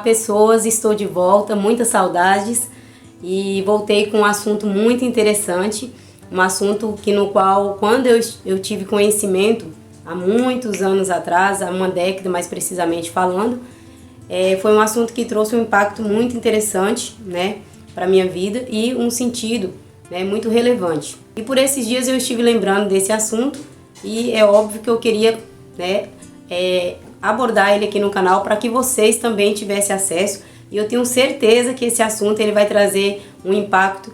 pessoas, estou de volta, muitas saudades e voltei com um assunto muito interessante, um assunto no qual quando eu tive conhecimento há muitos anos atrás, há uma década mais precisamente falando, foi um assunto que trouxe um impacto muito interessante, né, para minha vida e um sentido, né, muito relevante. E por esses dias eu estive lembrando desse assunto e é óbvio que eu queria, né, abordar ele aqui no canal para que vocês também tivessem acesso, e eu tenho certeza que esse assunto ele vai trazer um impacto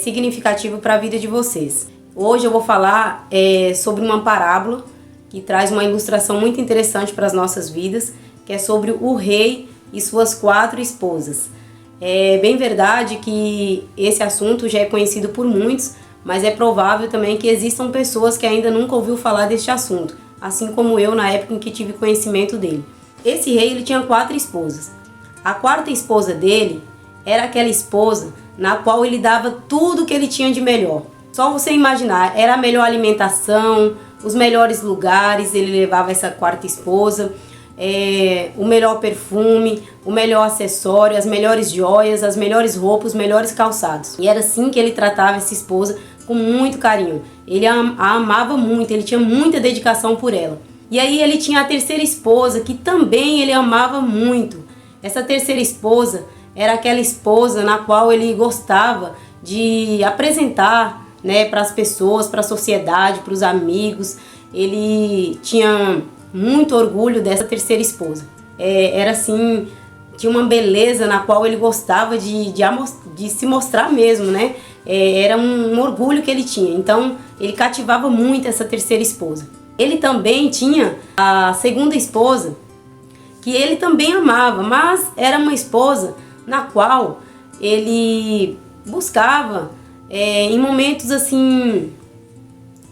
significativo para a vida de vocês. Hoje eu vou falar sobre uma parábola que traz uma ilustração muito interessante para as nossas vidas, que é sobre o rei e suas 4 esposas. É bem verdade que esse assunto já é conhecido por muitos, mas é provável também que existam pessoas que ainda nunca ouviu falar deste assunto, assim como eu na época em que tive conhecimento dele. Esse rei ele tinha 4 esposas. A 4ª esposa dele era aquela esposa na qual ele dava tudo que ele tinha de melhor. Só você imaginar, era a melhor alimentação, os melhores lugares, ele levava essa 4ª esposa, o melhor perfume, o melhor acessório, as melhores joias, as melhores roupas, os melhores calçados. E era assim que ele tratava essa esposa, com muito carinho. Ele a amava muito, ele tinha muita dedicação por ela. E aí ele tinha a 3ª esposa, que também ele amava muito. Essa 3ª esposa era aquela esposa na qual ele gostava de apresentar, né, para as pessoas, para a sociedade, para os amigos. Ele tinha muito orgulho dessa 3ª esposa. Era assim, tinha uma beleza na qual ele gostava de se mostrar mesmo, né? Era um orgulho que ele tinha. Então ele cativava muito essa 3ª esposa. Ele também tinha a 2ª esposa, que ele também amava, mas era uma esposa na qual ele buscava em momentos assim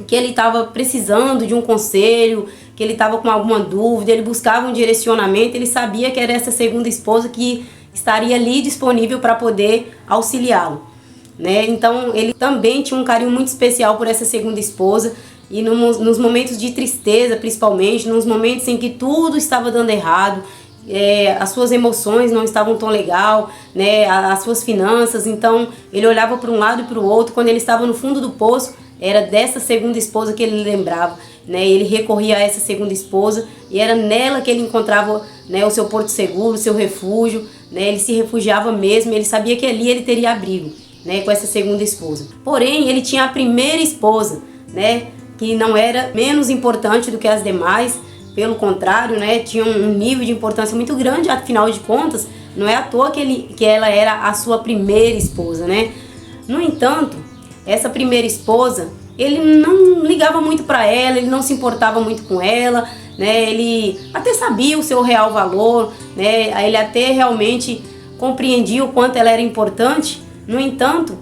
que ele estava precisando de um conselho, que ele estava com alguma dúvida, ele buscava um direcionamento, ele sabia que era essa 2ª esposa que estaria ali disponível para poder auxiliá-lo, né? Então ele também tinha um carinho muito especial por essa 2ª esposa, e nos momentos de tristeza, principalmente, nos momentos em que tudo estava dando errado, as suas emoções não estavam tão legal, né, as suas finanças, então ele olhava para um lado e para o outro. Quando ele estava no fundo do poço, era dessa 2ª esposa que ele lembrava, né? Ele recorria a essa 2ª esposa e era nela que ele encontrava, né, o seu porto seguro, o seu refúgio, né? Ele se refugiava mesmo, ele sabia que ali ele teria abrigo, né, com essa 2ª esposa. Porém, ele tinha a 1ª esposa, né, que não era menos importante do que as demais, pelo contrário, né, tinha um nível de importância muito grande. Afinal de contas, não é à toa que ela era a sua 1ª esposa, né? No entanto, essa 1ª esposa, ele não ligava muito para ela, ele não se importava muito com ela, né? Ele até sabia o seu real valor, né? Ele até realmente compreendia o quanto ela era importante. No entanto,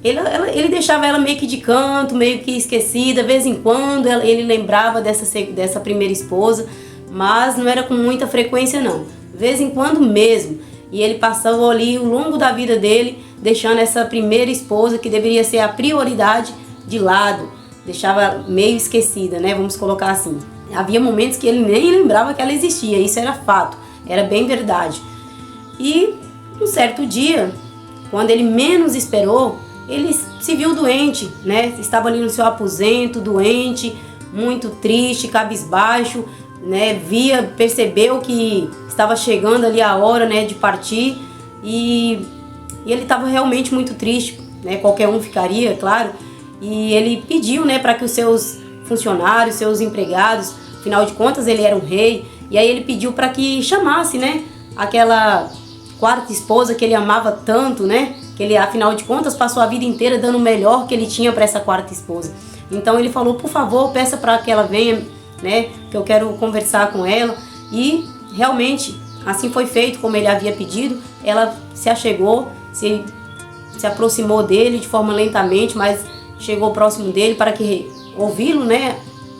ele deixava ela meio que de canto, meio que esquecida. De vez em quando ele lembrava dessa 1ª esposa, mas não era com muita frequência não, de vez em quando mesmo. E ele passava ali o longo da vida dele deixando essa 1ª esposa, que deveria ser a prioridade, de lado, deixava meio esquecida, né? Vamos colocar assim. Havia momentos que ele nem lembrava que ela existia, isso era fato, era bem verdade. E um certo dia, quando ele menos esperou, ele se viu doente, né? Estava ali no seu aposento, doente, muito triste, cabisbaixo, né? Percebeu que estava chegando ali a hora, né, de partir, e ele estava realmente muito triste, né? Qualquer um ficaria, claro. E ele pediu, né, para que os seus funcionários, seus empregados, afinal de contas ele era um rei, e aí ele pediu para que chamasse, né, aquela 4ª esposa que ele amava tanto, né? Que ele, afinal de contas, passou a vida inteira dando o melhor que ele tinha para essa 4ª esposa. Então ele falou: por favor, peça para que ela venha, né, que eu quero conversar com ela. E realmente assim foi feito, como ele havia pedido. Ela se achegou, se aproximou dele de forma lentamente, mas chegou próximo dele para que ouvi-lo, né?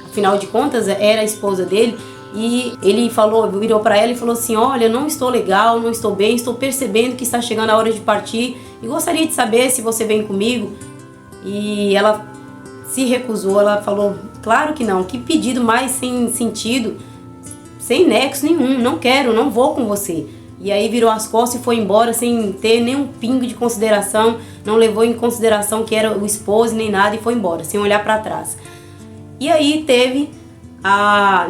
Afinal de contas era a esposa dele. E ele virou para ela e falou assim: olha, não estou legal, não estou bem, estou percebendo que está chegando a hora de partir e gostaria de saber se você vem comigo. E ela se recusou, ela falou: claro que não, que pedido mais sem sentido, sem nexo nenhum, não quero, não vou com você. E aí virou as costas e foi embora sem ter nenhum pingo de consideração, não levou em consideração que era o esposo nem nada e foi embora, sem olhar para trás. E aí teve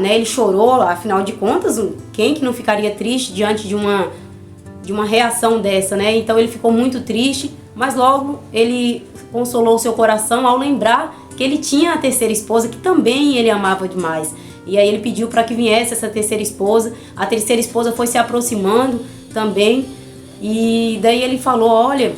ele chorou, afinal de contas, quem que não ficaria triste diante de uma reação dessa, né? Então ele ficou muito triste, mas logo ele consolou o seu coração ao lembrar que ele tinha a terceira esposa, que também ele amava demais. E aí ele pediu para que viesse essa terceira esposa. A terceira esposa foi se aproximando também. E daí ele falou, olha,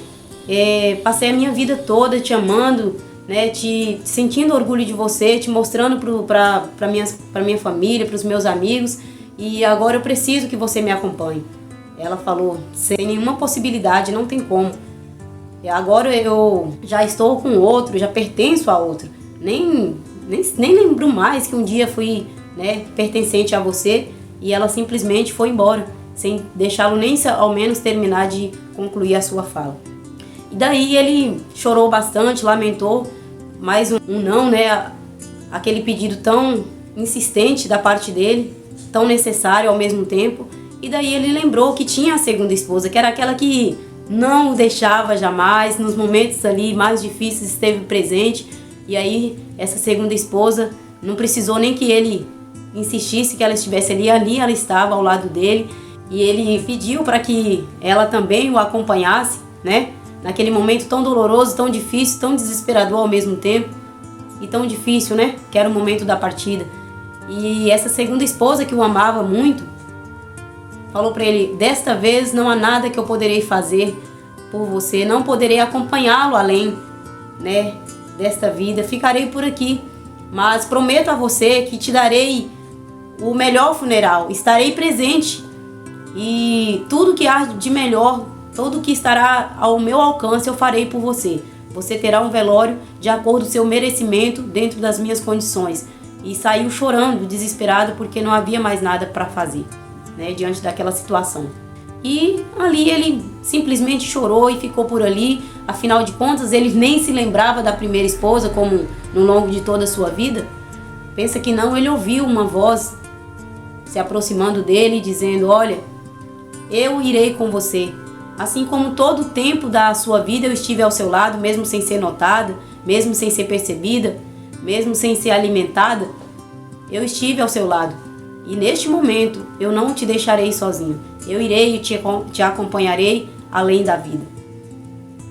passei a minha vida toda te amando, né, te sentindo orgulho de você, te mostrando para minha família, para os meus amigos. E agora eu preciso que você me acompanhe. Ela falou, sem nenhuma possibilidade, não tem como. E agora eu já estou com outro, já pertenço a outro. Nem lembro mais que um dia fui, né, pertencente a você. E ela simplesmente foi embora, sem deixá-lo nem ao menos terminar de concluir a sua fala. E daí ele chorou bastante, lamentou, mais um não, né, aquele pedido tão insistente da parte dele, tão necessário ao mesmo tempo. E daí ele lembrou que tinha a segunda esposa, que era aquela que não o deixava jamais, nos momentos ali mais difíceis esteve presente. E aí essa segunda esposa não precisou nem que ele insistisse que ela estivesse ali ela estava ao lado dele. E ele pediu para que ela também o acompanhasse, né? Naquele momento tão doloroso, tão difícil, tão desesperador ao mesmo tempo. E tão difícil, né? Que era o momento da partida. E essa segunda esposa, que o amava muito, falou para ele, desta vez não há nada que eu poderei fazer por você, não poderei acompanhá-lo além, né, desta vida, ficarei por aqui, mas prometo a você que te darei o melhor funeral, estarei presente e tudo que há de melhor, tudo que estará ao meu alcance eu farei por você. Você terá um velório de acordo com o seu merecimento dentro das minhas condições. E saiu chorando, desesperado, porque não havia mais nada para fazer, né, diante daquela situação. E ali ele simplesmente chorou e ficou por ali. Afinal de contas, ele nem se lembrava da primeira esposa, como no longo de toda a sua vida. Pensa que não, ele ouviu uma voz se aproximando dele, dizendo, olha, eu irei com você. Assim como todo o tempo da sua vida eu estive ao seu lado, mesmo sem ser notada, mesmo sem ser percebida, mesmo sem ser alimentada, eu estive ao seu lado. E neste momento eu não te deixarei sozinho. Eu irei e te acompanharei além da vida.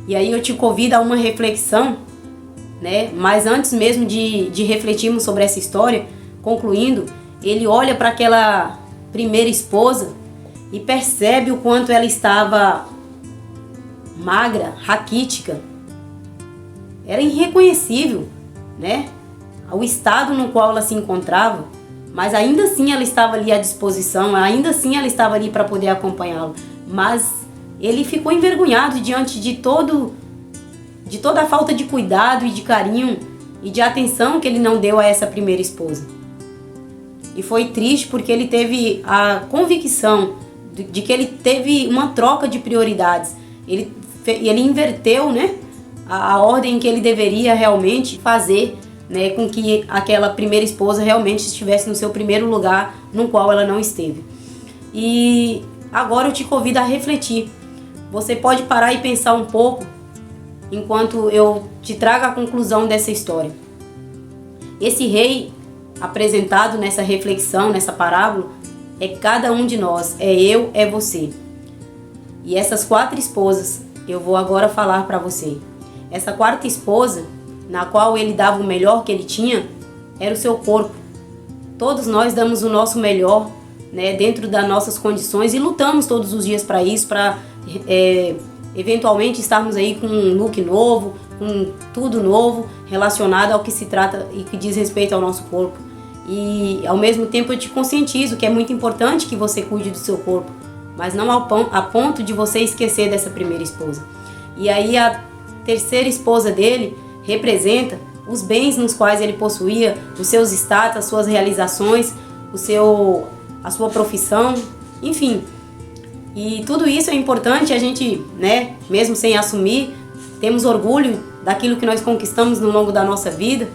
E aí eu te convido a uma reflexão, né? Mas antes mesmo de refletirmos sobre essa história, concluindo, ele olha para aquela primeira esposa e percebe o quanto ela estava magra, raquítica. Era irreconhecível, né? O estado no qual ela se encontrava, mas ainda assim ela estava ali à disposição, ainda assim ela estava ali para poder acompanhá-lo. Mas ele ficou envergonhado diante de toda a falta de cuidado e de carinho e de atenção que ele não deu a essa primeira esposa. E foi triste porque ele teve a convicção de que ele teve uma troca de prioridades. Ele inverteu, né, a ordem que ele deveria realmente fazer, né, com que aquela primeira esposa realmente estivesse no seu primeiro lugar, no qual ela não esteve. E agora eu te convido a refletir. Você pode parar e pensar um pouco, enquanto eu te trago a conclusão dessa história. Esse rei apresentado nessa reflexão, nessa parábola, é cada um de nós, é eu, é você. E essas 4 esposas, eu vou agora falar para você. Essa 4ª esposa, na qual ele dava o melhor que ele tinha, era o seu corpo. Todos nós damos o nosso melhor, né, dentro das nossas condições e lutamos todos os dias para isso, para eventualmente estarmos aí com um look novo, com tudo novo relacionado ao que se trata e que diz respeito ao nosso corpo. E ao mesmo tempo eu te conscientizo que é muito importante que você cuide do seu corpo, mas não a ponto de você esquecer dessa primeira esposa. E aí a terceira esposa dele representa os bens nos quais ele possuía, os seus status, as suas realizações, a sua profissão, enfim. E tudo isso é importante, a gente, né, mesmo sem assumir, temos orgulho daquilo que nós conquistamos no longo da nossa vida,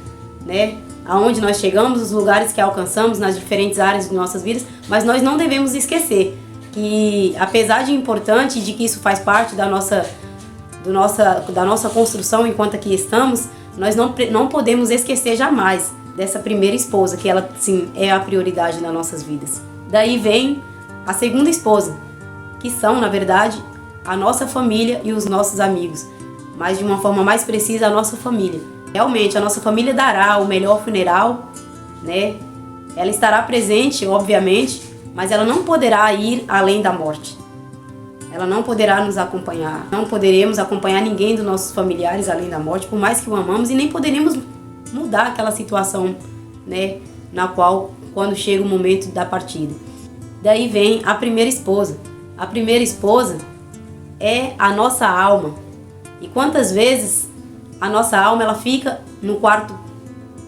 né, aonde nós chegamos, os lugares que alcançamos nas diferentes áreas de nossas vidas, mas nós não devemos esquecer que apesar de importante, de que isso faz parte da nossa construção enquanto aqui estamos, nós não podemos esquecer jamais dessa primeira esposa, que ela sim é a prioridade nas nossas vidas. Daí vem a segunda esposa, que são, na verdade, a nossa família e os nossos amigos, mas de uma forma mais precisa, a nossa família. Realmente, a nossa família dará o melhor funeral, né? Ela estará presente, obviamente, mas ela não poderá ir além da morte. Ela não poderá nos acompanhar. Não poderemos acompanhar ninguém dos nossos familiares além da morte, por mais que o amamos, e nem poderemos mudar aquela situação, né, na qual, quando chega o momento da partida. Daí vem a primeira esposa. A primeira esposa é a nossa alma. E quantas vezes a nossa alma ela fica no quarto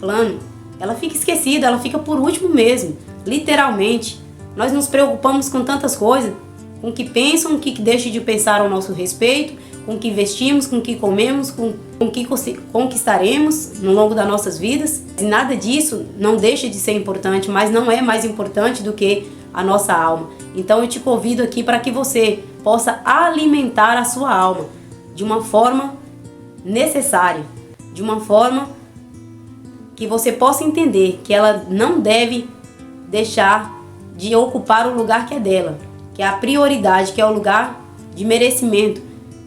plano? Ela fica esquecida, ela fica por último mesmo, literalmente. Nós nos preocupamos com tantas coisas, com o que pensam, com o que deixam de pensar ao nosso respeito, com o que vestimos, com o que comemos, com o que conquistaremos no longo das nossas vidas. E nada disso não deixa de ser importante, mas não é mais importante do que a nossa alma. Então eu te convido aqui para que você possa alimentar a sua alma de uma forma necessária, de uma forma que você possa entender que ela não deve deixar de ocupar o lugar que é dela, que é a prioridade, que é o lugar de merecimento.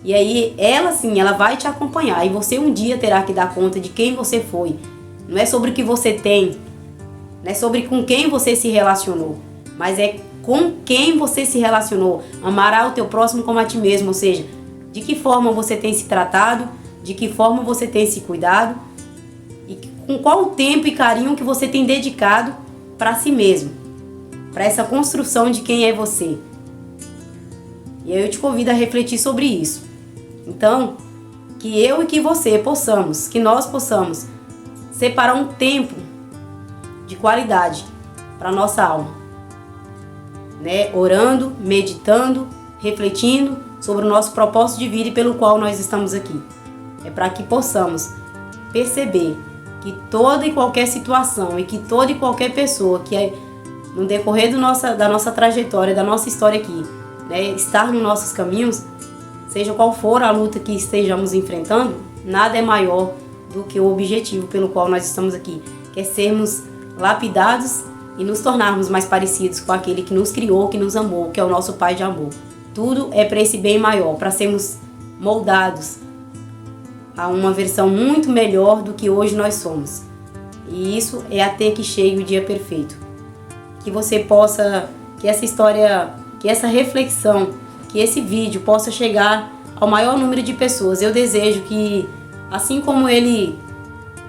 E aí ela sim, ela vai te acompanhar e você um dia terá que dar conta de quem você foi. Não é sobre o que você tem, não é sobre com quem você se relacionou, mas é com quem você se relacionou. Amará o teu próximo como a ti mesmo, ou seja, de que forma você tem se tratado, de que forma você tem se cuidado e com qual tempo e carinho que você tem dedicado para si mesmo, para essa construção de quem é você. E aí eu te convido a refletir sobre isso. Então, que eu e que você possamos, que nós possamos separar um tempo de qualidade para nossa alma, né? Orando, meditando, refletindo sobre o nosso propósito de vida e pelo qual nós estamos aqui. É para que possamos perceber que toda e qualquer situação e que toda e qualquer pessoa que é no decorrer da nossa trajetória, da nossa história aqui, né, estar nos nossos caminhos, seja qual for a luta que estejamos enfrentando, nada é maior do que o objetivo pelo qual nós estamos aqui, que é sermos lapidados e nos tornarmos mais parecidos com aquele que nos criou, que nos amou, que é o nosso Pai de amor. Tudo é para esse bem maior, para sermos moldados a uma versão muito melhor do que hoje nós somos. E isso é até que chegue o dia perfeito. Que você possa, que essa história, que essa reflexão, que esse vídeo possa chegar ao maior número de pessoas. Eu desejo que, assim como ele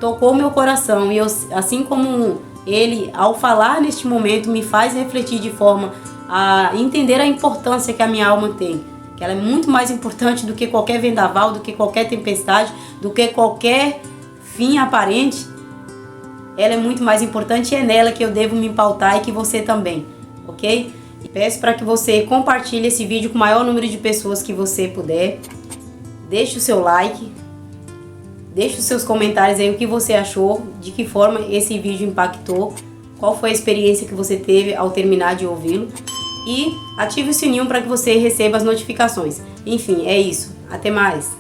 tocou meu coração e assim como ele, ao falar neste momento, me faz refletir de forma a entender a importância que a minha alma tem, que ela é muito mais importante do que qualquer vendaval, do que qualquer tempestade, do que qualquer fim aparente. Ela é muito mais importante e é nela que eu devo me pautar e que você também, ok? E peço para que você compartilhe esse vídeo com o maior número de pessoas que você puder. Deixe o seu like, deixe os seus comentários aí o que você achou, de que forma esse vídeo impactou, qual foi a experiência que você teve ao terminar de ouvi-lo. E ative o sininho para que você receba as notificações. Enfim, é isso. Até mais!